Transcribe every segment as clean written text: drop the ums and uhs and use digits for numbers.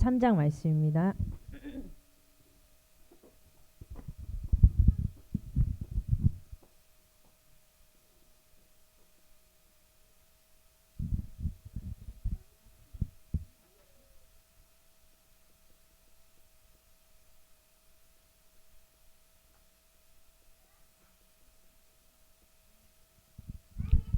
3장 말씀입니다.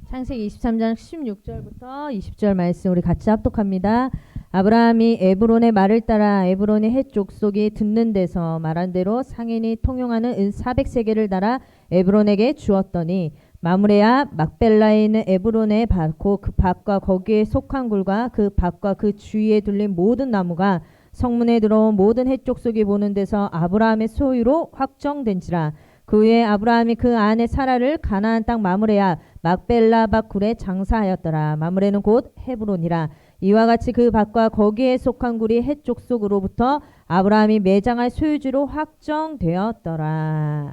창세기 23장 16절부터 20절 말씀 우리 같이 합독합니다. 아브라함이 에브론의 말을 따라 에브론의 헷 족속이 듣는 데서 말한 대로 상인이 통용하는 은 400세겔을 달아 에브론에게 주었더니 마므레야 막벨라에 있는 에브론의 밭고 그 밭과 거기에 속한 굴과 그 밭과 그 주위에 둘린 모든 나무가 성문에 들어온 모든 헷 족속이 보는 데서 아브라함의 소유로 확정된지라. 그 후에 아브라함이 그 아내 사라를 가나안 땅 마므레야 막벨라 밭 굴에 장사하였더라. 마므레는 곧 헤브론이라. 이와 같이 그 밭과 거기에 속한 굴이 헷 족속으로부터 아브라함이 매장할 소유지로 확정되었더라.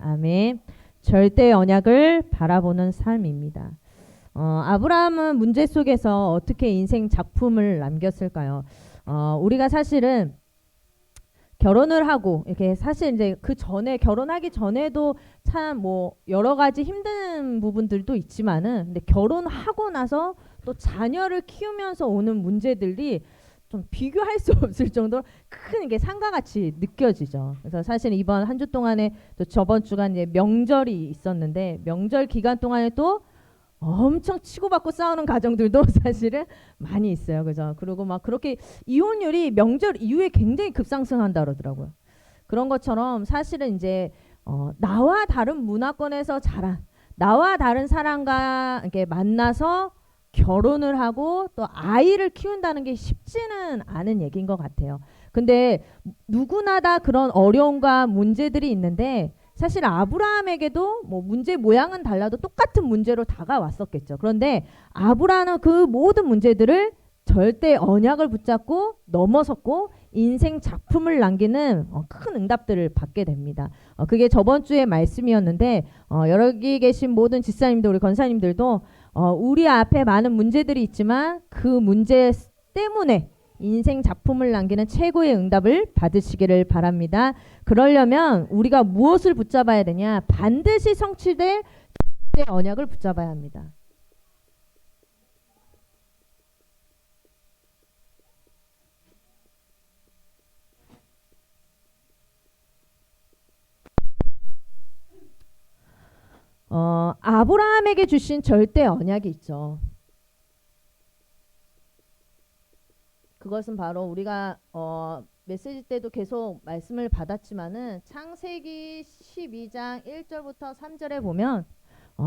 아멘. 절대 언약을 바라보는 삶입니다. 아브라함은 문제 속에서 어떻게 인생 작품을 남겼을까요? 우리가 사실은 결혼을 하고 이렇게 사실 이제 그 전에 결혼하기 전에도 참 뭐 여러 가지 힘든 부분들도 있지만은 근데 결혼하고 나서 또 자녀를 키우면서 오는 문제들이 좀 비교할 수 없을 정도로 큰 이게 산과 같이 느껴지죠. 그래서 사실 이번 한 주 동안에 또 저번 주간 이제 명절이 있었는데 명절 기간 동안에 또 엄청 치고받고 싸우는 가정들도 사실은 많이 있어요. 그죠? 그리고 막 그렇게 이혼율이 명절 이후에 굉장히 급상승한다 그러더라고요. 그런 것처럼 사실은 이제 나와 다른 문화권에서 자란 나와 다른 사람과 이렇게 만나서 결혼을 하고 또 아이를 키운다는 게 쉽지는 않은 얘기인 것 같아요. 근데 누구나 다 그런 어려움과 문제들이 있는데 사실 아브라함에게도 뭐 문제 모양은 달라도 똑같은 문제로 다가왔었겠죠. 그런데 아브라함은 그 모든 문제들을 절대 언약을 붙잡고 넘어섰고 인생 작품을 남기는 큰 응답들을 받게 됩니다. 그게 저번 주의 말씀이었는데 여기 계신 모든 집사님들 우리 권사님들도 우리 앞에 많은 문제들이 있지만 그 문제 때문에 인생 작품을 남기는 최고의 응답을 받으시기를 바랍니다. 그러려면 우리가 무엇을 붙잡아야 되냐? 반드시 성취될 언약을 붙잡아야 합니다. 아브라함에게 주신 절대 언약이 있죠. 그것은 바로 우리가 메시지 때도 계속 말씀을 받았지만은 창세기 12장 1절부터 3절에 보면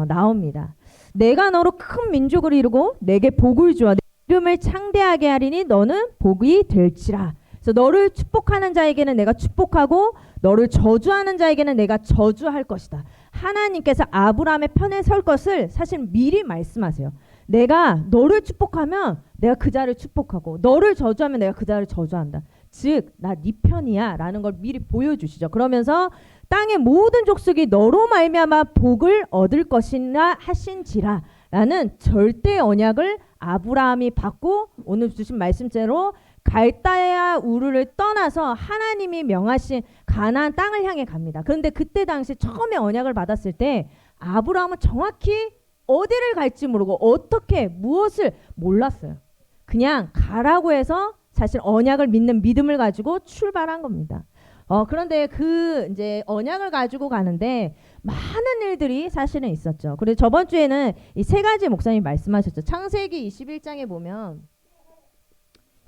나옵니다. 내가 너로 큰 민족을 이루고 내게 복을 주어 내 이름을 창대하게 하리니 너는 복이 될지라. 그래서 너를 축복하는 자에게는 내가 축복하고 너를 저주하는 자에게는 내가 저주할 것이다. 하나님께서 아브라함의 편에 설 것을 사실 미리 말씀하세요. 내가 너를 축복하면 내가 그 자를 축복하고 너를 저주하면 내가 그 자를 저주한다. 즉 나 네 편이야 라는 걸 미리 보여주시죠. 그러면서 땅의 모든 족속이 너로 말미암아 복을 얻을 것이라 하신지라 라는 절대 언약을 아브라함이 받고 오늘 주신 말씀대로 갈다야 우르를 떠나서 하나님이 명하신 가나안 땅을 향해 갑니다. 그런데 그때 당시 처음에 언약을 받았을 때 아브라함은 정확히 어디를 갈지 모르고 어떻게 무엇을 몰랐어요. 그냥 가라고 해서 사실 언약을 믿는 믿음을 가지고 출발한 겁니다. 그런데 그 이제 언약을 가지고 가는데 많은 일들이 사실은 있었죠. 그래서 저번 주에는 이 세 가지 목사님이 말씀하셨죠. 창세기 21장에 보면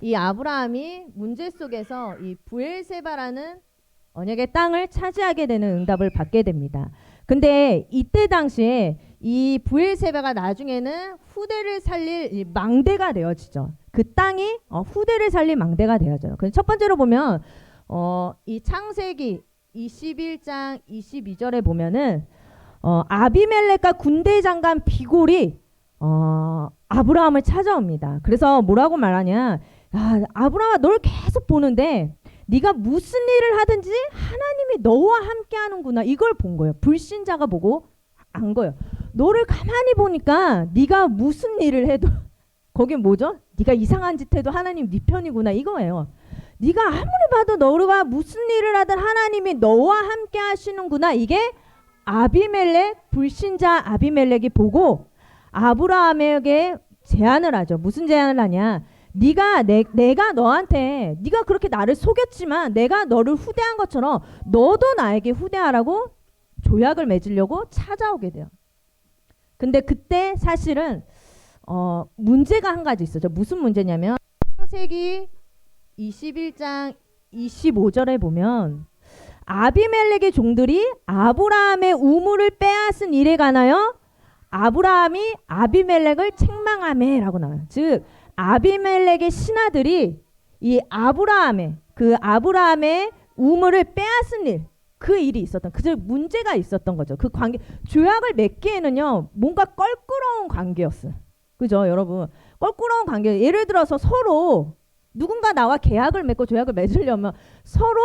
이 아브라함이 문제 속에서 이 부엘세바라는 언약의 땅을 차지하게 되는 응답을 받게 됩니다. 근데 이때 당시에 이 부엘세바가 나중에는 후대를 살릴 이 망대가 되어지죠. 그 땅이 후대를 살릴 망대가 되어져요. 그래서 첫 번째로 보면 이 창세기 21장 22절에 보면은 아비멜렉과 군대 장관 비골이 아브라함을 찾아옵니다. 그래서 뭐라고 말하냐? 아브라함아 널 계속 보는데 네가 무슨 일을 하든지 하나님이 너와 함께 하는구나. 이걸 본 거예요. 불신자가 보고 안 거예요. 너를 가만히 보니까 네가 무슨 일을 해도 거긴 뭐죠? 네가 이상한 짓 해도 하나님 네 편이구나 이거예요. 네가 아무리 봐도 너가 무슨 일을 하든 하나님이 너와 함께 하시는구나. 이게 아비멜렉, 불신자 아비멜렉이 보고 아브라함에게 제안을 하죠. 무슨 제안을 하냐? 내가 너한테 네가 그렇게 나를 속였지만 내가 너를 후대한 것처럼 너도 나에게 후대하라고 조약을 맺으려고 찾아오게 돼요. 근데 그때 사실은 문제가 한 가지 있었죠. 무슨 문제냐면 창세기 21장 25절에 보면 아비멜렉의 종들이 아브라함의 우물을 빼앗은 일에 관하여 아브라함이 아비멜렉을 책망하매라고 나와요. 즉 아비멜렉의 신하들이 이 아브라함의 우물을 빼앗은 일, 그 일이 있었던, 그 문제가 있었던 거죠. 그 관계, 조약을 맺기에는요 뭔가 껄끄러운 관계였어요. 그죠, 여러분? 껄끄러운 관계. 예를 들어서 서로 누군가 나와 계약을 맺고 조약을 맺으려면 서로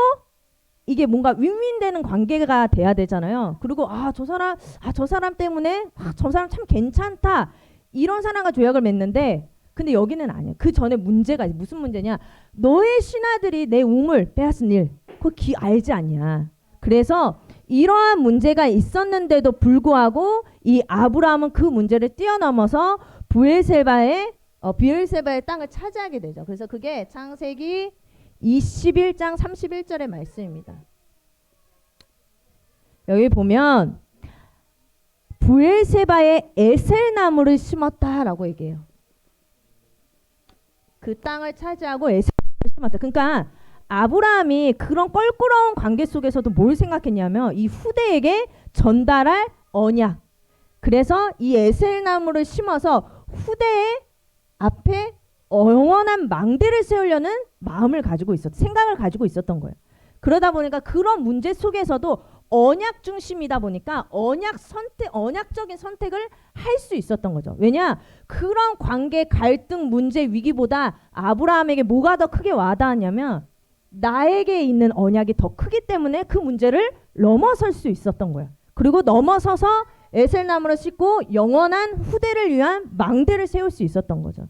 이게 뭔가 윈윈되는 관계가 돼야 되잖아요. 그리고 저 사람 때문에 저 사람 참 괜찮다, 이런 사람과 조약을 맺는데, 근데 여기는 아니에요. 그 전에 문제가 있어요. 무슨 문제냐? 너의 신하들이 내 우물 빼앗은 일, 그거 알지 않냐? 그래서 이러한 문제가 있었는데도 불구하고 이 아브라함은 그 문제를 뛰어넘어서 브엘세바의 땅을 차지하게 되죠. 그래서 그게 창세기 21장 31절의 말씀입니다. 여기 보면 브엘세바에 에셀나무를 심었다라고 얘기해요. 그 땅을 차지하고 에셀나무를 심었다. 그러니까 아브라함이 그런 껄끄러운 관계 속에서도 뭘 생각했냐면 이 후대에게 전달할 언약. 그래서 이 에셀나무를 심어서 후대의 앞에 영원한 망대를 세우려는 마음을 가지고 생각을 가지고 있었던 거예요. 그러다 보니까 그런 문제 속에서도 언약 중심이다 보니까 언약적인 선택을 할 수 있었던 거죠. 왜냐? 그런 관계, 갈등, 문제, 위기보다 아브라함에게 뭐가 더 크게 와닿았냐면 나에게 있는 언약이 더 크기 때문에 그 문제를 넘어설 수 있었던 거예요. 그리고 넘어서서 에셀나무를 싣고 영원한 후대를 위한 망대를 세울 수 있었던 거죠.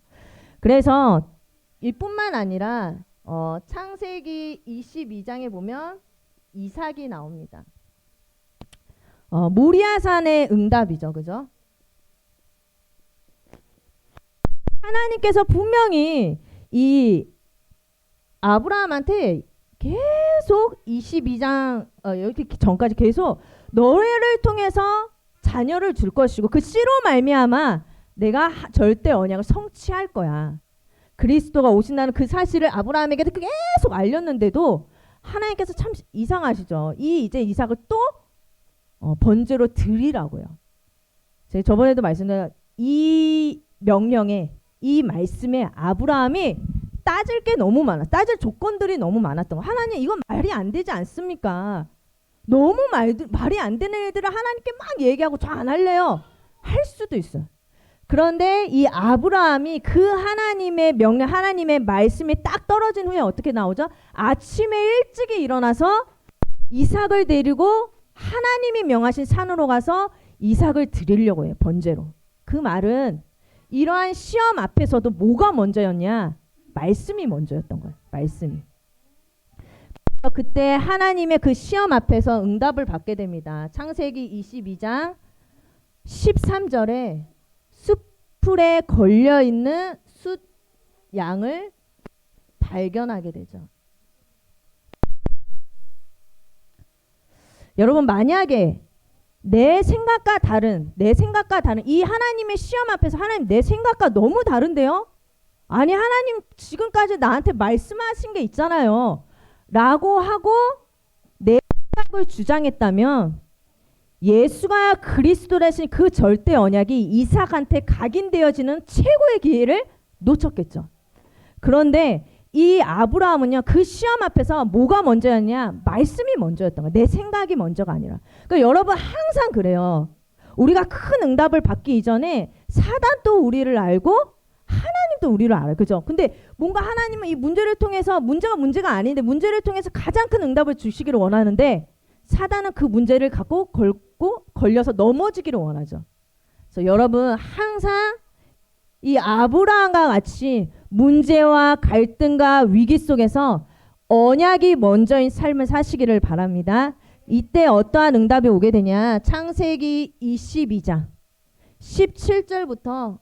그래서 이뿐만 아니라 창세기 22장에 보면 이삭이 나옵니다. 모리아산의 응답이죠. 그죠? 하나님께서 분명히 이 아브라함한테 계속 22장 여기 전까지 계속 너를 통해서 자녀를 줄 것이고 그 씨로 말미암아 내가 절대 언약을 성취할 거야. 그리스도가 오신다는 그 사실을 아브라함에게 계속 알렸는데도 하나님께서 참 이상하시죠. 이제 이삭을 또 번제로 드리라고요. 제가 저번에도 말씀드린 이 명령에, 이 말씀에 아브라함이 따질 게 너무 많아. 따질 조건들이 너무 많았던 거. 하나님, 이건 말이 안 되지 않습니까? 너무 말이 안 되는 일들을 하나님께 막 얘기하고 저 안 할래요. 할 수도 있어요. 그런데 이 아브라함이 그 하나님의 명령, 하나님의 말씀이 딱 떨어진 후에 어떻게 나오죠? 아침에 일찍이 일어나서 이삭을 데리고 하나님이 명하신 산으로 가서 이삭을 드리려고 해요. 번제로. 그 말은 이러한 시험 앞에서도 뭐가 먼저였냐? 말씀이 먼저였던 거예요. 말씀이. 그때 하나님의 그 시험 앞에서 응답을 받게 됩니다. 창세기 22장 13절에 숯불에 걸려있는 숫 양을 발견하게 되죠. 여러분, 만약에 내 생각과 다른 이 하나님의 시험 앞에서 하나님, 내 생각과 너무 다른데요? 아니, 하나님 지금까지 나한테 말씀하신 게 있잖아요 라고 하고 내 생각을 주장했다면 예수가 그리스도라신 그 절대 언약이 이삭한테 각인되어지는 최고의 기회를 놓쳤겠죠. 그런데 이 아브라함은요, 그 시험 앞에서 뭐가 먼저였냐? 말씀이 먼저였던 거예요. 내 생각이 먼저가 아니라. 그러니까 여러분 항상 그래요. 우리가 큰 응답을 받기 이전에 사단도 우리를 알고 하나님도 우리를 알아요. 그죠? 근데 뭔가 하나님은 이 문제를 통해서 문제가 아닌데 문제를 통해서 가장 큰 응답을 주시기를 원하는데 사단은 그 문제를 갖고 걸려서 넘어지기를 원하죠. 그래서 여러분 항상 이 아브라함과 같이 문제와 갈등과 위기 속에서 언약이 먼저인 삶을 사시기를 바랍니다. 이때 어떠한 응답이 오게 되냐? 창세기 22장 17절부터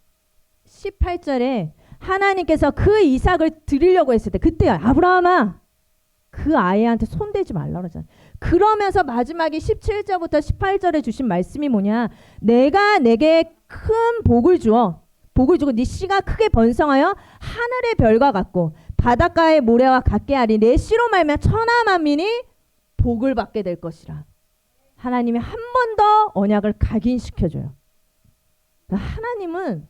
18절에 하나님께서 그 이삭을 드리려고 했을 때 그때 아브라함아 그 아이한테 손대지 말라 그러잖아. 그러면서 마지막에 17절부터 18절에 주신 말씀이 뭐냐? 내가 내게 큰 복을 주어 복을 주고 네 씨가 크게 번성하여 하늘의 별과 같고 바닷가의 모래와 같게 하리. 내 씨로 말미암아 천하 만민이 복을 받게 될 것이라. 하나님이 한 번 더 언약을 각인시켜줘요. 하나님은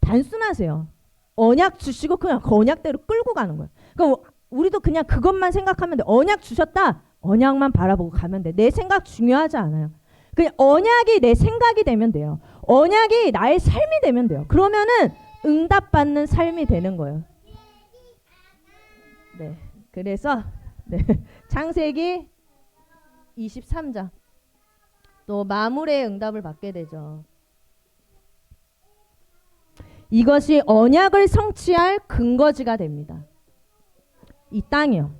단순하세요. 언약 주시고 그냥 그 언약대로 끌고 가는 거예요. 그러니까 우리도 그냥 그것만 생각하면 돼. 언약 주셨다. 언약만 바라보고 가면 돼. 내 생각 중요하지 않아요. 그냥 언약이 내 생각이 되면 돼요. 언약이 나의 삶이 되면 돼요. 그러면은 응답받는 삶이 되는 거예요. 네, 그래서 네, 창세기 23장 또 마물의 응답을 받게 되죠. 이것이 언약을 성취할 근거지가 됩니다. 이 땅이요.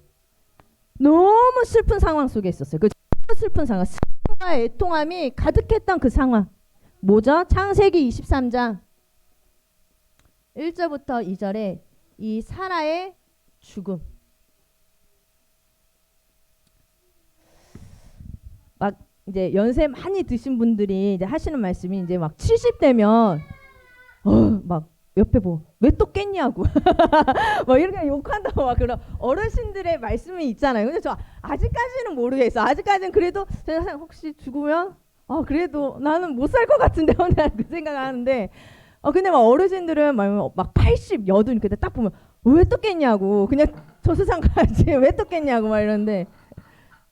너무 슬픈 상황 속에 있었어요. 그 슬픈 상황, 슬픔과 애통함이 가득했던 그 상황. 뭐죠? 창세기 23장 1절부터 2절에 이 사라의 죽음. 막 이제 연세 많이 드신 분들이 이제 하시는 말씀이 이제 막 70대면 막 옆에 왜 또 깼냐고 막 이렇게 욕한다고 막 그런 어르신들의 말씀이 있잖아요. 근데 저 아직까지는 모르겠어. 아직까지는 그래도 제가 혹시 죽으면 그래도 나는 못 살 것 같은데 혼자 그 생각하는데 근데 막 어르신들은 막 80, 여든 그때 딱 보면 왜 또 깼냐고 그냥 저 세상 가야지 왜 또 깼냐고 막 이러는데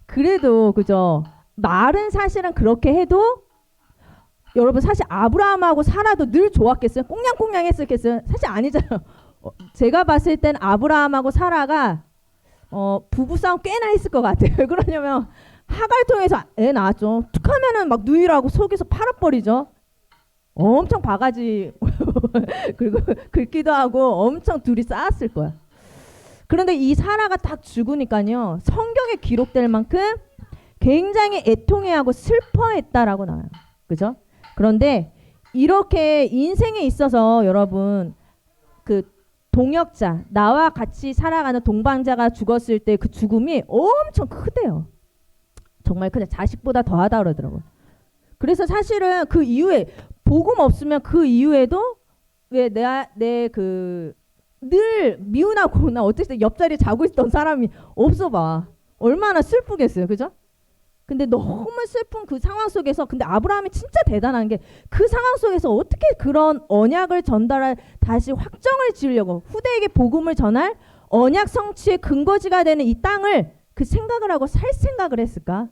그래도 그죠. 말은 사실은 그렇게 해도 여러분 사실 아브라함하고 사라도 늘 좋았겠어요? 꽁냥꽁냥 했었겠어요? 사실 아니잖아요. 제가 봤을 땐 아브라함하고 사라가 부부싸움 꽤나 했을 것 같아요. 왜 그러냐면 하갈 통해서 애 낳았죠. 툭 하면은 막 누이라고 속에서 팔아버리죠. 엄청 바가지 그리고 긁기도 하고 엄청 둘이 싸웠을 거야. 그런데 이 사라가 딱 죽으니까요. 성경에 기록될 만큼 굉장히 애통해하고 슬퍼했다라고 나와요. 그죠? 그런데 이렇게 인생에 있어서 여러분 그 동역자 나와 같이 살아가는 동반자가 죽었을 때 그 죽음이 엄청 크대요. 정말 그냥 자식보다 더하다 그러더라고요. 그래서 사실은 그 이후에 복음 없으면 그 이후에도 왜 내 그 늘 미운하고 나 어쨌든 옆자리에 자고 있던 사람이 없어 봐. 얼마나 슬프겠어요. 그죠? 근데 너무 슬픈 그 상황 속에서 근데 아브라함이 진짜 대단한 게 그 상황 속에서 어떻게 그런 언약을 전달할 다시 확정을 지으려고 후대에게 복음을 전할 언약 성취의 근거지가 되는 이 땅을 그 생각을 하고 살 생각을 했을까?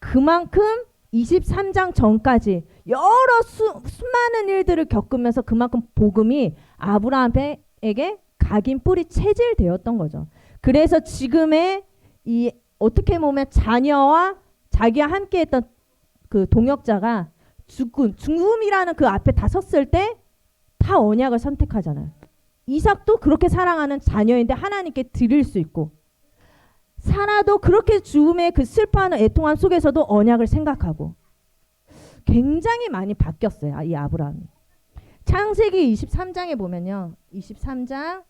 그만큼 23장 전까지 여러 수많은 일들을 겪으면서 그만큼 복음이 아브라함에게 각인 뿌리 체질되었던 거죠. 그래서 지금의 이 어떻게 보면 자녀와 자기와 함께했던 그 동역자가 죽음이라는 그 앞에 다 섰을 때 다 언약을 선택하잖아요. 이삭도 그렇게 사랑하는 자녀인데 하나님께 드릴 수 있고 사라도 그렇게 죽음의 그 슬퍼하는 애통함 속에서도 언약을 생각하고 굉장히 많이 바뀌었어요. 이 아브라함이. 창세기 23장에 보면요. 23장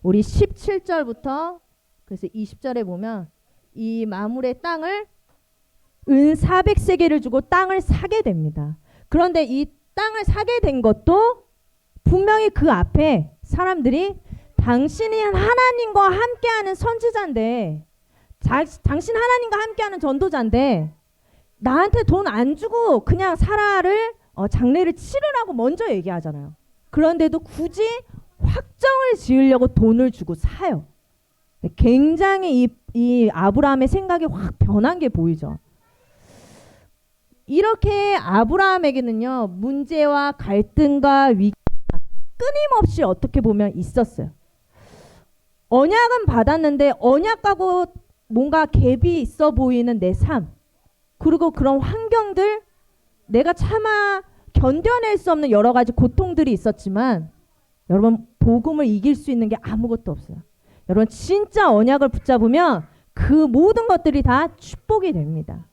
우리 17절부터 그래서 20절에 보면 이 마물의 땅을 은 400세겔을 주고 땅을 사게 됩니다. 그런데 이 땅을 사게 된 것도 분명히 그 앞에 사람들이 당신이 하나님과 함께하는 선지자인데 당신 하나님과 함께하는 전도자인데 나한테 돈 안 주고 그냥 사라를 장례를 치르라고 먼저 얘기하잖아요. 그런데도 굳이 확정을 지으려고 돈을 주고 사요. 굉장히 이 아브라함의 생각이 확 변한 게 보이죠. 이렇게 아브라함에게는요 문제와 갈등과 위기가 끊임없이 어떻게 보면 있었어요. 언약은 받았는데 언약하고 뭔가 갭이 있어 보이는 내 삶 그리고 그런 환경들 내가 차마 견뎌낼 수 없는 여러 가지 고통들이 있었지만 여러분 복음을 이길 수 있는 게 아무것도 없어요. 여러분 진짜 언약을 붙잡으면 그 모든 것들이 다 축복이 됩니다.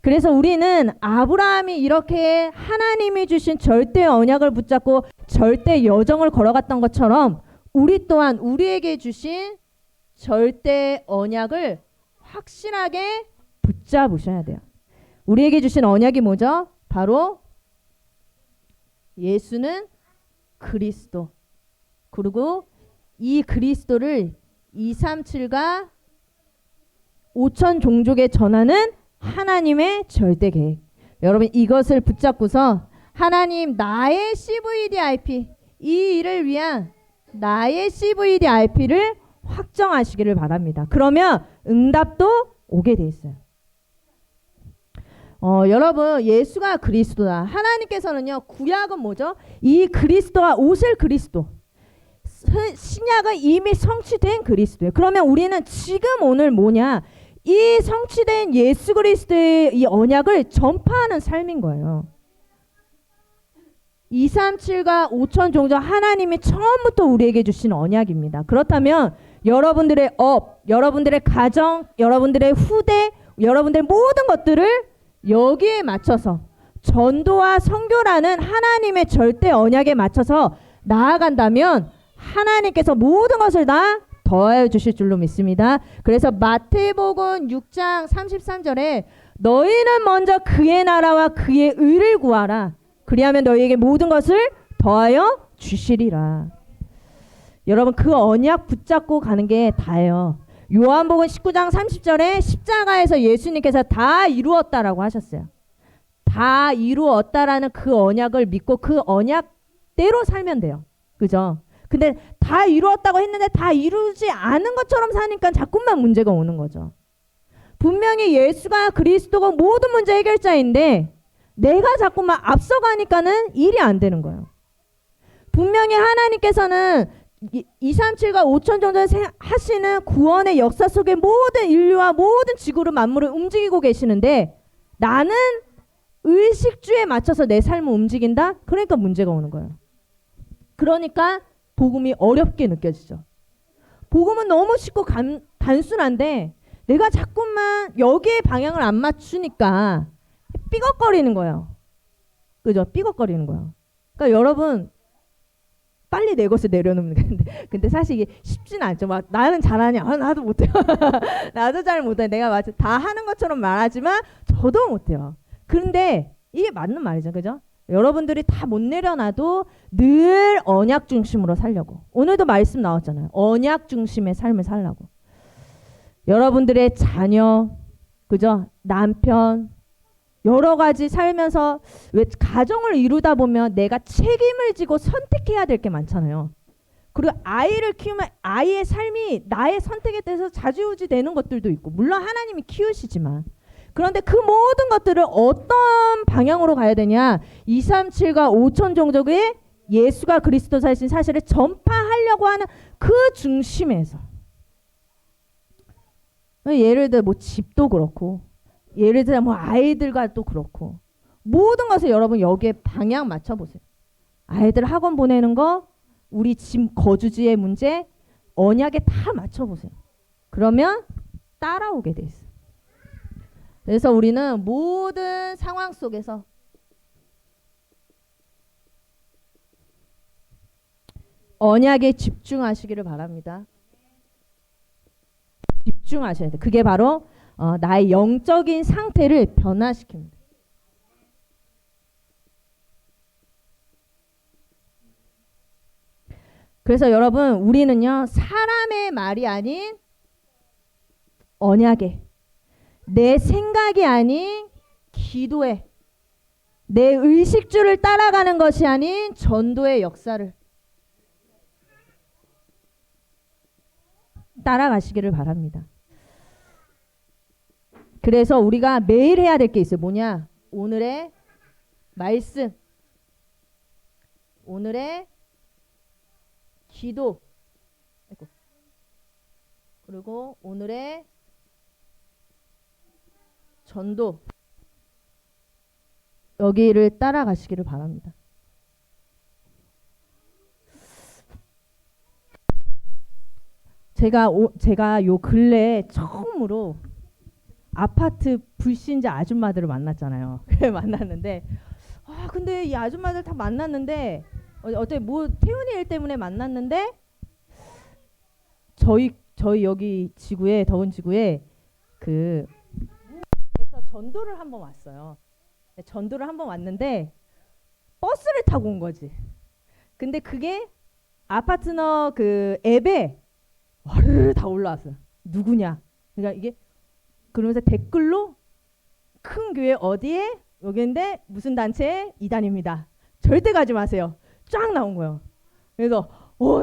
그래서 우리는 아브라함이 이렇게 하나님이 주신 절대 언약을 붙잡고 절대 여정을 걸어갔던 것처럼 우리 또한 우리에게 주신 절대 언약을 확실하게 붙잡으셔야 돼요. 우리에게 주신 언약이 뭐죠? 바로 예수는 그리스도. 그리고 이 그리스도를 237과 5천 종족에 전하는 하나님의 절대 계획. 여러분 이것을 붙잡고서 하나님 나의 CVDIP 이 일을 위한 나의 CVDIP를 확정하시기를 바랍니다. 그러면 응답도 오게 돼 있어요. 여러분 예수가 그리스도다. 하나님께서는요 구약은 뭐죠? 이 그리스도와 오실 그리스도. 신약은 이미 성취된 그리스도예요. 그러면 우리는 지금 오늘 뭐냐? 이 성취된 예수 그리스도의 이 언약을 전파하는 삶인 거예요. 237과 5천 종족 하나님이 처음부터 우리에게 주신 언약입니다. 그렇다면 여러분들의 업, 여러분들의 가정, 여러분들의 후대, 여러분들의 모든 것들을 여기에 맞춰서 전도와 선교라는 하나님의 절대 언약에 맞춰서 나아간다면 하나님께서 모든 것을 다 더하여 주실 줄로 믿습니다. 그래서 마태복음 6장 33절에 너희는 먼저 그의 나라와 그의 의를 구하라. 그리하면 너희에게 모든 것을 더하여 주시리라. 여러분 그 언약 붙잡고 가는 게 다예요. 요한복음 19장 30절에 십자가에서 예수님께서 다 이루었다라고 하셨어요. 다 이루었다라는 그 언약을 믿고 그 언약대로 살면 돼요. 그죠? 근데 다 이루었다고 했는데 다 이루지 않은 것처럼 사니까 자꾸만 문제가 오는 거죠. 분명히 예수가 그리스도가 모든 문제 해결자인데 내가 자꾸만 앞서가니까는 일이 안 되는 거예요. 분명히 하나님께서는 237과 5천 정도 하시는 구원의 역사 속에 모든 인류와 모든 지구를 만물을 움직이고 계시는데 나는 의식주에 맞춰서 내 삶을 움직인다? 그러니까 문제가 오는 거예요. 그러니까 복음이 어렵게 느껴지죠. 복음은 너무 쉽고 단순한데 내가 자꾸만 여기에 방향을 안 맞추니까 삐걱거리는 거예요. 그죠? 삐걱거리는 거예요. 그러니까 여러분 빨리 내 것을 내려놓는 건데 근데 사실 이게 쉽지는 않죠. 막 나는 잘하냐? 나도 못해요. 나도 잘 못해. 내가 다 하는 것처럼 말하지만 저도 못해요. 그런데 이게 맞는 말이죠. 그죠? 여러분들이 다 못 내려놔도 늘 언약 중심으로 살려고. 오늘도 말씀 나왔잖아요. 언약 중심의 삶을 살라고. 여러분들의 자녀, 그죠? 남편, 여러 가지 살면서 왜 가정을 이루다 보면 내가 책임을 지고 선택해야 될 게 많잖아요. 그리고 아이를 키우면 아이의 삶이 나의 선택에 대해서 좌지우지 되는 것들도 있고 물론 하나님이 키우시지만 그런데 그 모든 것들을 어떤 방향으로 가야 되냐? 237과 5천 종족의 예수가 그리스도 사신 사실을 전파하려고 하는 그 중심에서 예를 들어 뭐 집도 그렇고 예를 들어 뭐 아이들과도 그렇고 모든 것을 여러분 여기에 방향 맞춰보세요. 아이들 학원 보내는 거 우리 집 거주지의 문제 언약에 다 맞춰보세요. 그러면 따라오게 돼 있어요. 그래서 우리는 모든 상황 속에서 언약에 집중하시기를 바랍니다. 집중하셔야 돼요. 그게 바로 나의 영적인 상태를 변화시킵니다. 그래서 여러분 우리는요 사람의 말이 아닌 언약에 내 생각이 아닌 기도에 내 의식주를 따라가는 것이 아닌 전도의 역사를 따라가시기를 바랍니다. 그래서 우리가 매일 해야 될 게 있어요. 뭐냐? 오늘의 말씀, 오늘의 기도, 그리고 오늘의 전도 여기를 따라가시기를 바랍니다. 제가 요 근래에 처음으로 아파트 불신자 아줌마들을 만났잖아요. 그래 만났는데 근데 이 아줌마들 다 만났는데 어제 뭐 태훈이 일 때문에 만났는데 저희 여기 지구에 더운 지구에 그 그래서 전도를 한번 왔어요. 전도를 한번 왔는데 버스를 타고 온 거지. 근데 그게 아파트너 그 앱에 와르르 다 올라왔어요. 누구냐? 그러니까 이게 그러면서 댓글로 큰 교회 어디에 여기인데 무슨 단체 이단입니다. 절대 가지 마세요. 쫙 나온 거예요. 그래서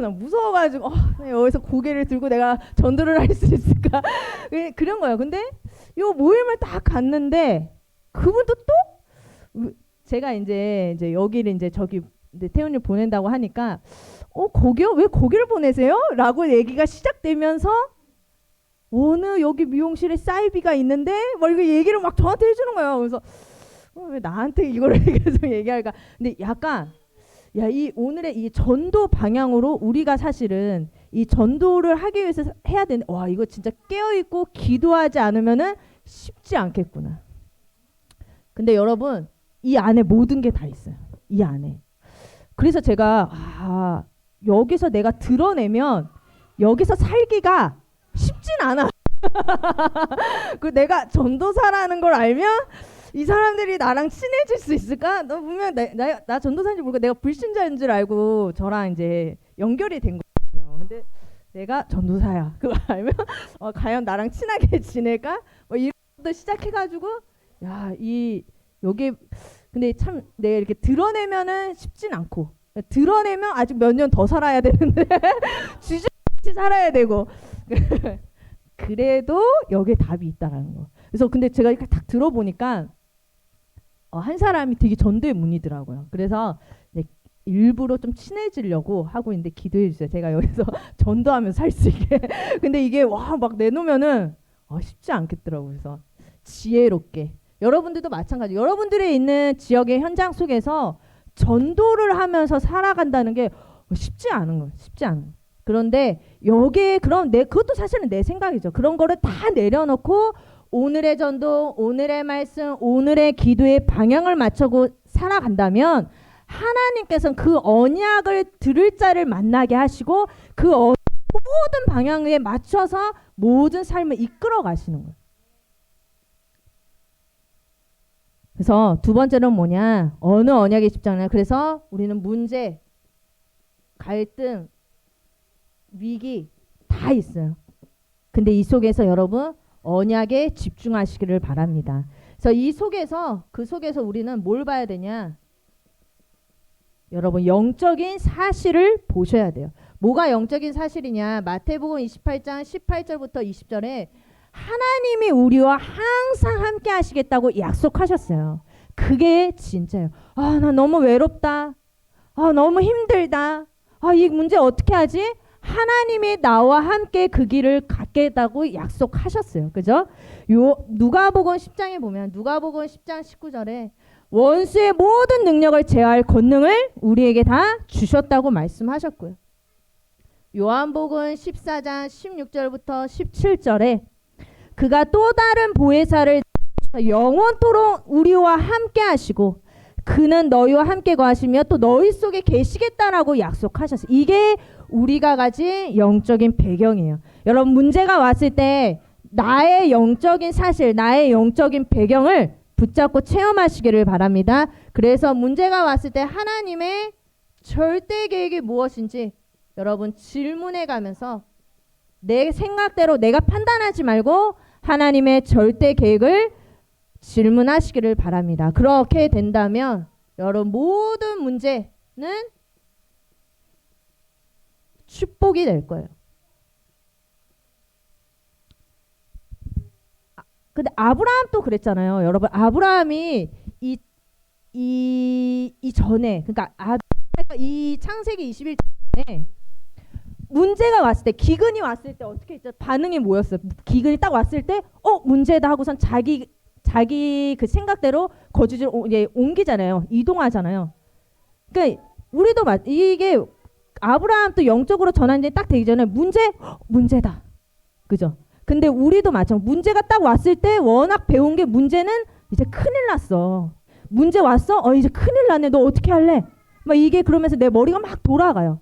나 무서워가지고 여기서 고개를 들고 내가 전도를 할 수 있을까 그런 거예요. 근데 요 모임을 딱 갔는데 그분도 또 제가 이제 여기를 이제 저기 태훈이 보낸다고 하니까 거기요? 왜 거기를 보내세요? 라고 얘기가 시작되면서 어느 여기 미용실에 사이비가 있는데 뭐 이거 얘기를 막 저한테 해주는 거예요. 그래서 왜 나한테 이거를 계속 얘기할까? 근데 약간 이 오늘의 이 전도 방향으로 우리가 사실은 이 전도를 하기 위해서 해야 되는데 이거 진짜 깨어있고 기도하지 않으면은 쉽지 않겠구나. 근데 여러분 이 안에 모든 게 다 있어요. 이 안에. 그래서 제가 여기서 내가 드러내면 여기서 살기가 쉽진 않아. 그 내가 전도사라는 걸 알면 이 사람들이 나랑 친해질 수 있을까? 너 분명 나 전도사인지 모르고 내가 불신자인 줄 알고 저랑 이제 연결이 된 거거든요. 근데 내가 전도사야. 그거 알면 과연 나랑 친하게 지낼까? 이런 것도 시작해가지고 여기 근데 참 내가 이렇게 드러내면은 쉽진 않고 드러내면 아직 몇 년 더 살아야 되는데 주저없이 살아야 되고 그래도 여기에 답이 있다라는 거. 그래서 근데 제가 이렇게 딱 들어보니까 한 사람이 되게 전도의 문이더라고요. 그래서 일부러 좀 친해지려고 하고 있는데 기도해 주세요. 제가 여기서 전도하면서 살 수 있게. 근데 이게 막 내놓으면은 쉽지 않겠더라고요. 그래서 지혜롭게 여러분들도 마찬가지. 여러분들이 있는 지역의 현장 속에서 전도를 하면서 살아간다는 게 쉽지 않은 거예요. 쉽지 않은 거예요. 그런데 여기에 그럼 그것도 사실은 내 생각이죠. 그런 거를 다 내려놓고 오늘의 전도, 오늘의 말씀, 오늘의 기도의 방향을 맞추고 살아간다면 하나님께서는 그 언약을 들을 자를 만나게 하시고 그 모든 방향에 맞춰서 모든 삶을 이끌어 가시는 거예요. 그래서 두 번째는 뭐냐? 어느 언약에 집중하냐? 그래서 우리는 문제, 갈등, 위기 다 있어요. 근데 이 속에서 여러분 언약에 집중하시기를 바랍니다. 그래서 그 속에서 우리는 뭘 봐야 되냐? 여러분 영적인 사실을 보셔야 돼요. 뭐가 영적인 사실이냐? 마태복음 28장 18절부터 20절에 하나님이 우리와 항상 함께 하시겠다고 약속하셨어요. 그게 진짜예요. 나 너무 외롭다. 너무 힘들다. 이 문제 어떻게 하지? 하나님이 나와 함께 그 길을 갖겠다고 약속하셨어요. 그죠? 누가복음 10장에 보면 누가복음 10장 19절에 원수의 모든 능력을 제어할 권능을 우리에게 다 주셨다고 말씀하셨고요. 요한복음 14장 16절부터 17절에 그가 또 다른 보혜사를 영원토록 우리와 함께 하시고 그는 너희와 함께 거하시며 또 너희 속에 계시겠다라고 약속하셨어요. 이게 우리가 가진 영적인 배경이에요. 여러분 문제가 왔을 때 나의 영적인 사실, 나의 영적인 배경을 붙잡고 체험하시기를 바랍니다. 그래서 문제가 왔을 때 하나님의 절대 계획이 무엇인지 여러분 질문해 가면서 내 생각대로 내가 판단하지 말고 하나님의 절대 계획을 질문하시기를 바랍니다. 그렇게 된다면 여러분 모든 문제는 축복이 될 거예요. 근데 아브라함도 그랬잖아요. 여러분 아브라함이 이 전에 그러니까 이 창세기 21장에 문제가 왔을 때 기근이 왔을 때 어떻게 했죠? 반응이 뭐였어요? 기근이 딱 왔을 때 문제다 하고선 자기 그 생각대로 거주지를 옮기잖아요. 이동하잖아요. 그러니까 우리도 이게 아브라함 또 영적으로 전환이 딱 되기 전에 문제다. 그죠? 근데 우리도 마찬가지. 문제가 딱 왔을 때 워낙 배운 게 문제는 이제 큰일 났어. 문제 왔어? 이제 큰일 났네. 너 어떻게 할래? 막 이게 그러면서 내 머리가 막 돌아가요.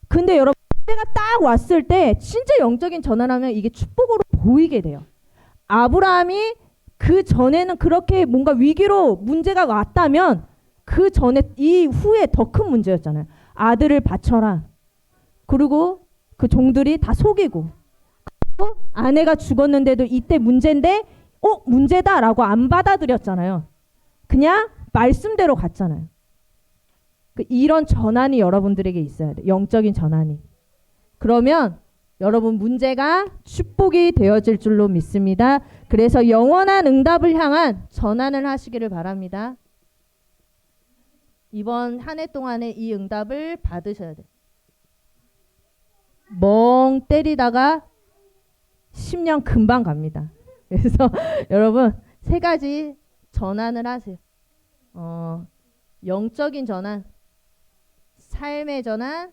근데 여러분 문제가 딱 왔을 때 진짜 영적인 전환하면 이게 축복으로 보이게 돼요. 아브라함이 그 전에는 그렇게 뭔가 위기로 문제가 왔다면 그 전에 이 후에 더 큰 문제였잖아요. 아들을 바쳐라. 그리고 그 종들이 다 속이고 아내가 죽었는데도 이때 문제인데 문제다라고 안 받아들였잖아요. 그냥 말씀대로 갔잖아요. 이런 전환이 여러분들에게 있어야 돼. 영적인 전환이. 그러면 여러분 문제가 축복이 되어질 줄로 믿습니다. 그래서 영원한 응답을 향한 전환을 하시기를 바랍니다. 이번 한 해 동안에 이 응답을 받으셔야 돼. 멍 때리다가 10년 금방 갑니다. 그래서 여러분 세 가지 전환을 하세요. 영적인 전환, 삶의 전환,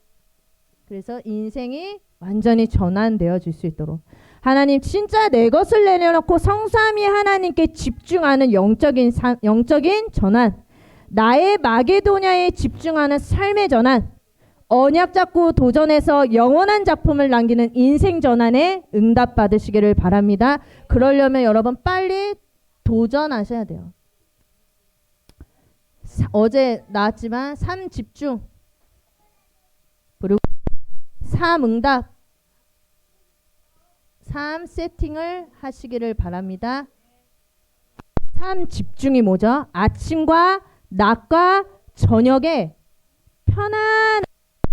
그래서 인생이 완전히 전환되어 질 수 있도록 하나님 진짜 내 것을 내려놓고 성삼위 하나님께 집중하는 영적인 전환, 나의 마게도냐에 집중하는 삶의 전환, 언약 잡고 도전해서 영원한 작품을 남기는 인생 전환에 응답 받으시기를 바랍니다. 그러려면 여러분 빨리 도전하셔야 돼요. 어제 나왔지만 3 집중, 그리고 3 응답, 3 세팅을 하시기를 바랍니다. 3 집중이 뭐죠? 아침과 낮과 저녁에 편안한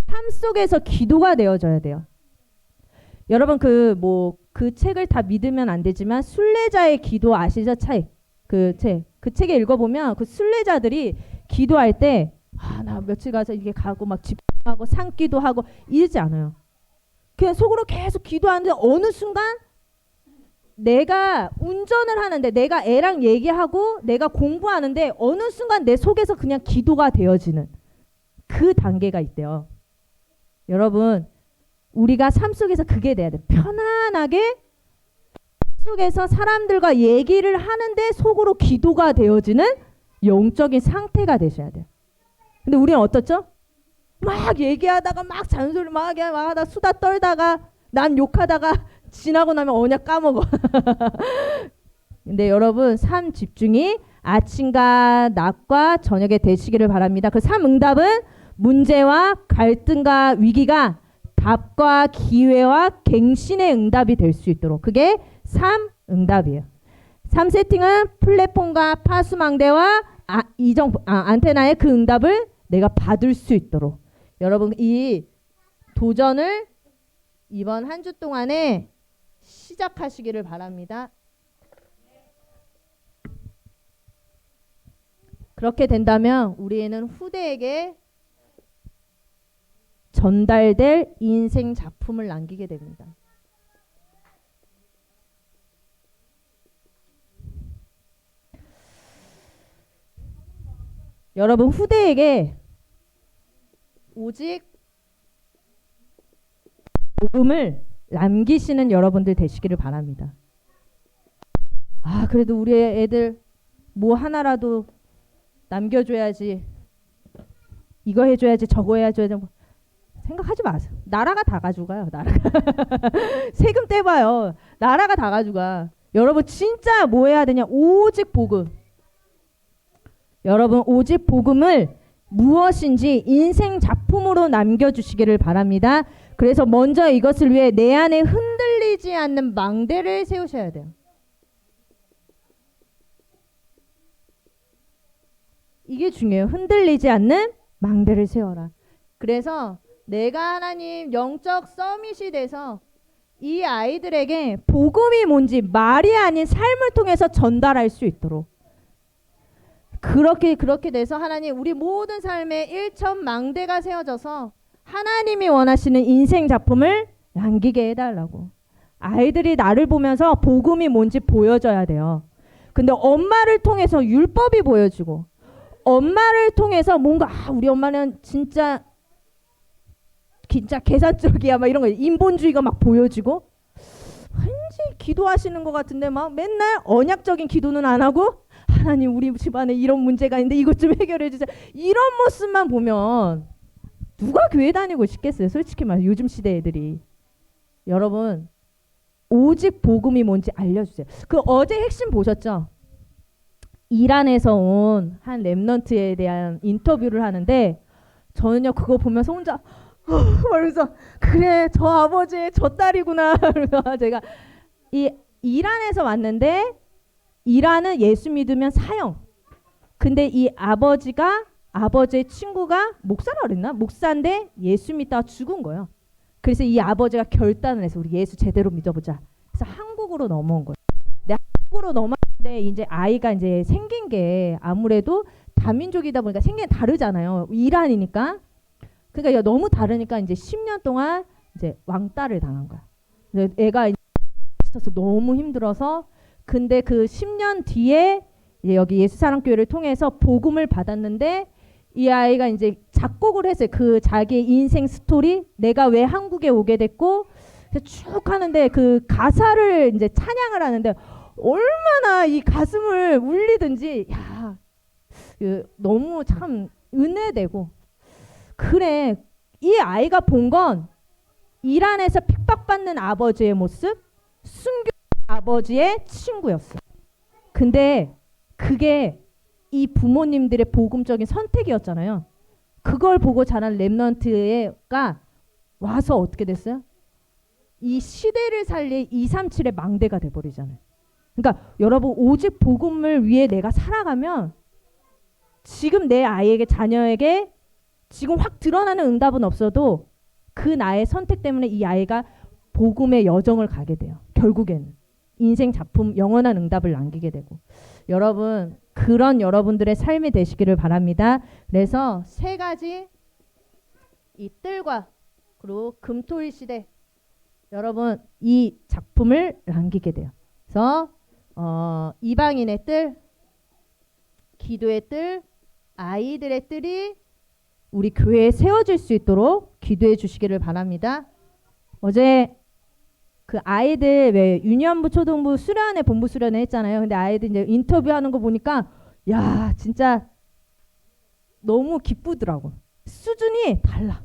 삶 속에서 기도가 되어져야 돼요. 여러분 그 책을 다 믿으면 안 되지만 순례자의 기도 아시죠? 그 책에 읽어보면 그 순례자들이 기도할 때 나 며칠 가서 이렇게 가고 막 집중하고 산기도 하고 이러지 않아요. 그냥 속으로 계속 기도하는데 어느 순간 내가 운전을 하는데 내가 애랑 얘기하고 내가 공부하는데 어느 순간 내 속에서 그냥 기도가 되어지는 그 단계가 있대요. 여러분 우리가 삶 속에서 그게 돼야 돼. 편안하게 속에서 사람들과 얘기를 하는데 속으로 기도가 되어지는 영적인 상태가 되셔야 돼요. 근데 우리는 어떻죠? 막 얘기하다가 막 잔소리 막 하다가 수다 떨다가 남 욕하다가 지나고 나면 언약 까먹어. 근데 여러분 삶 집중이 아침과 낮과 저녁에 되시기를 바랍니다. 그 3 응답은 문제와 갈등과 위기가 답과 기회와 갱신의 응답이 될 수 있도록 그게 3 응답이에요. 3 세팅은 플랫폼과 파수망대와 안테나의 그 응답을 내가 받을 수 있도록 여러분 이 도전을 이번 한 주 동안에 시작하시기를 바랍니다. 그렇게 된다면 우리는 후대에게 전달될 인생 작품을 남기게 됩니다. 여러분 후대에게 오직 복음을 남기시는 여러분들 되시기를 바랍니다. 그래도 우리 애들 뭐 하나라도 남겨줘야지, 이거 해줘야지, 저거 해줘야지 생각하지 마세요. 나라가 다 가져가요. 나라가 세금 떼봐요. 나라가 다 가져가. 여러분 진짜 뭐 해야 되냐? 오직 복음. 여러분 오직 복음을 무엇인지 인생 작품으로 남겨주시기를 바랍니다. 그래서 먼저 이것을 위해 내 안에 흔들리지 않는 망대를 세우셔야 돼요. 이게 중요해요. 흔들리지 않는 망대를 세워라. 그래서 내가 하나님 영적 서밋이 돼서 이 아이들에게 복음이 뭔지 말이 아닌 삶을 통해서 전달할 수 있도록 그렇게 돼서 하나님 우리 모든 삶에 일천망대가 세워져서 하나님이 원하시는 인생 작품을 남기게 해달라고. 아이들이 나를 보면서 복음이 뭔지 보여줘야 돼요. 근데 엄마를 통해서 율법이 보여지고 엄마를 통해서 뭔가 우리 엄마는 진짜 진짜 계산적이야 막 이런 거 인본주의가 막 보여지고 왠지 기도하시는 것 같은데 막 맨날 언약적인 기도는 안 하고 하나님 우리 집안에 이런 문제가 있는데 이것 좀 해결해 주세요. 이런 모습만 보면 누가 교회 다니고 싶겠어요? 솔직히 말해 요즘 시대 애들이. 여러분 오직 복음이 뭔지 알려주세요. 그 어제 핵심 보셨죠? 이란에서 온 한 렘넌트에 대한 인터뷰를 하는데 저는요 그거 보면서 혼자 그래서 그래 저 아버지의 저 딸이구나. 그래서 제가 이 이란에서 왔는데 이란은 예수 믿으면 사형. 근데 이 아버지의 친구가 목사라 그랬나? 목사인데 예수 믿다가 죽은 거예요. 그래서 이 아버지가 결단을 해서 우리 예수 제대로 믿어보자. 그래서 한국으로 넘어온 거예요. 근데 한국으로 넘어왔는데 이제 아이가 이제 생긴 게 아무래도 다민족이다 보니까 생긴 게 다르잖아요. 이란이니까. 그러니까 너무 다르니까 이제 10년 동안 이제 왕따를 당한 거야. 애가 진짜 너무 힘들어서 근데 그 10년 뒤에 이제 여기 예수사랑교회를 통해서 복음을 받았는데 이 아이가 이제 작곡을 했어요. 그 자기의 인생 스토리, 내가 왜 한국에 오게 됐고 쭉 하는데 그 가사를 이제 찬양을 하는데 얼마나 이 가슴을 울리든지 야, 너무 참 은혜되고 그래 이 아이가 본 건 이란에서 핍박받는 아버지의 모습, 순교 아버지의 친구였어. 근데 그게 이 부모님들의 복음적인 선택이었잖아요. 그걸 보고 자란 렘넌트가 와서 어떻게 됐어요? 이 시대를 살릴 237의 망대가 돼버리잖아요. 그러니까 여러분 오직 복음을 위해 내가 살아가면 지금 내 아이에게 자녀에게 지금 확 드러나는 응답은 없어도 그 나의 선택 때문에 이 아이가 복음의 여정을 가게 돼요. 결국에는 인생 작품 영원한 응답을 남기게 되고 여러분 그런 여러분들의 삶이 되시기를 바랍니다. 그래서 세 가지 이 뜰과 그리고 금토일 시대 여러분 이 작품을 남기게 돼요. 그래서 이방인의 뜰, 기도의 뜰, 아이들의 뜰이 우리 교회에 세워질 수 있도록 기도해 주시기를 바랍니다. 어제 그 아이들 왜 유년부 초등부 수련회 본부 수련회 했잖아요. 근데 아이들 이제 인터뷰하는 거 보니까 야 진짜 너무 기쁘더라고. 수준이 달라.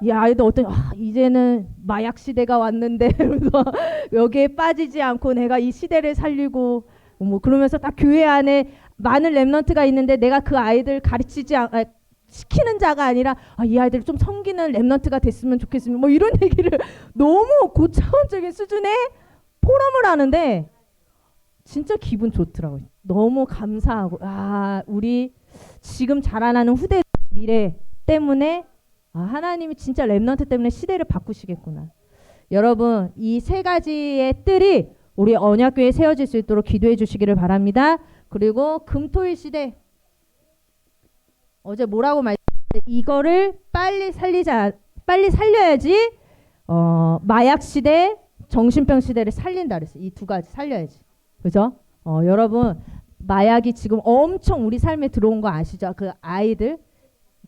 이 아이들 어떤 이제는 마약 시대가 왔는데 그래서 여기에 빠지지 않고 내가 이 시대를 살리고 뭐 그러면서 딱 교회 안에 많은 렘넌트가 있는데 내가 그 아이들 시키는 자가 아니라 이 아이들 좀 섬기는 렘넌트가 됐으면 좋겠습니다. 뭐 이런 얘기를 너무 고차원적인 수준의 포럼을 하는데 진짜 기분 좋더라고요. 너무 감사하고 우리 지금 자라나는 후대 미래 때문에 하나님이 진짜 렘넌트 때문에 시대를 바꾸시겠구나. 여러분 이 세 가지의 뜰이 우리 언약교회에 세워질 수 있도록 기도해 주시기를 바랍니다. 그리고 금토일 시대 어제 뭐라고 말했는데 이거를 빨리 살려야지 마약 시대, 정신병 시대를 살린다 그랬어요. 이 두 가지 살려야지. 그죠? 여러분 마약이 지금 엄청 우리 삶에 들어온 거 아시죠? 그 아이들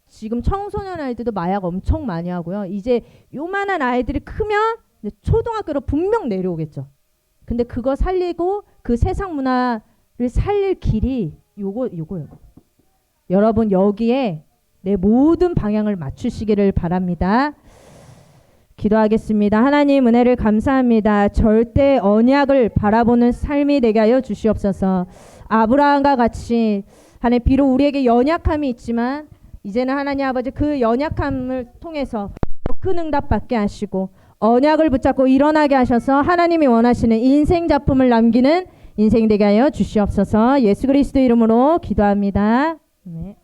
지금 청소년 아이들도 마약 엄청 많이 하고요. 이제 요만한 아이들이 크면 초등학교로 분명 내려오겠죠. 근데 그거 살리고 그 세상 문화를 살릴 길이 요거예요. 여러분 여기에 내 모든 방향을 맞추시기를 바랍니다. 기도하겠습니다. 하나님 은혜를 감사합니다. 절대 언약을 바라보는 삶이 되게 하여 주시옵소서. 아브라함과 같이 하나님 비록 우리에게 연약함이 있지만 이제는 하나님 아버지 그 연약함을 통해서 큰 응답 받게 하시고 언약을 붙잡고 일어나게 하셔서 하나님이 원하시는 인생 작품을 남기는 인생 되게 하여 주시옵소서. 예수 그리스도 이름으로 기도합니다. 네.